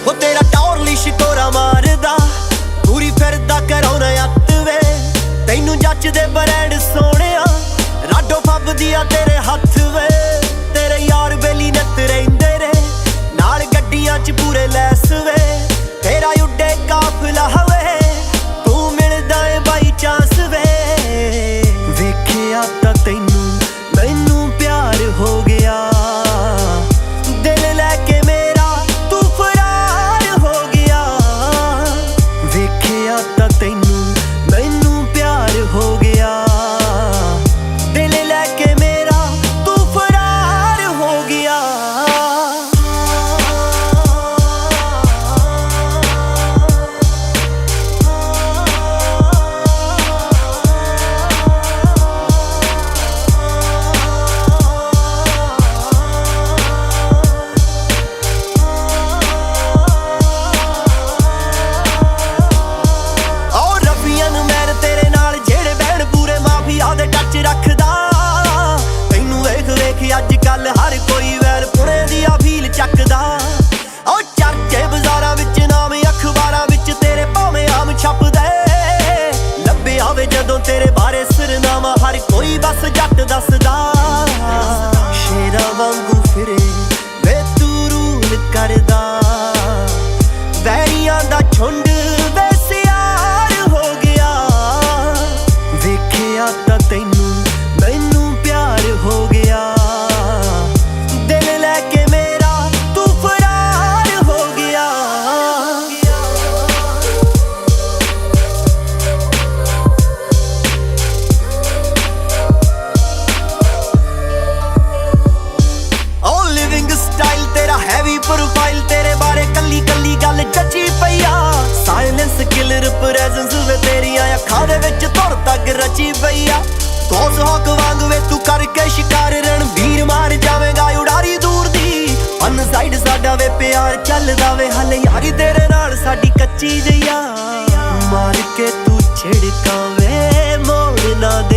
वो तेरा टौर शिकोरा मारदा पूरी फिरदा कराउना अत वे तैनू जचदे ब्रांड सोहणिया राडो फबदिया तेरे हथ वे तेरे यार बेली नत रहिंदे रे नाल गड्डियां च पूरे लैस वे तेरा उड्डे काफिला वे तू मिलदा ए बाई चांस वे वेखिया तां तैनू मैनू प्यार हो गया दिल लैके मेरा तू फरार हो गया वेखिया तां तैनू मैनू प्यार हो गया दिल लैके मेरा तू फरार हो गया रखदा तैनू वेख वेख अज कल हर कोई वैर पुणे दिया फील चकदा ओ चर्चे बाजारां विच नाम अखबारां विच तेरे भावें आम छपदा लब्बे आवे जदों तेरे बारे सरनामा हर कोई बस जट दसदा शेरां वांगू फिरे वे तू रूल करदा वैरियां दा झुंड बेसियार हो गया वेखिया तां तैनू मैनू प्यार हो गया दिल लैके मेरा तू फरार हो गया ओ लिविंग स्टाइल तेरा हैवी प्रोफाइल तेरे बारे कली कली गल जची पईया साइलेंस किलर प्रेजेंस वे तेरियां अखां दे विच तुर तक रची पईया कोस हॉक वांग वे तू करके शिकार रणवीर मार जावेगा उड़ारी दूर दी अन साइड साडा वे प्यार चलदा वे हले यारी तेरे नाल साडी कच्ची जइया मार के तू छिड़का वे मोड़ ना दे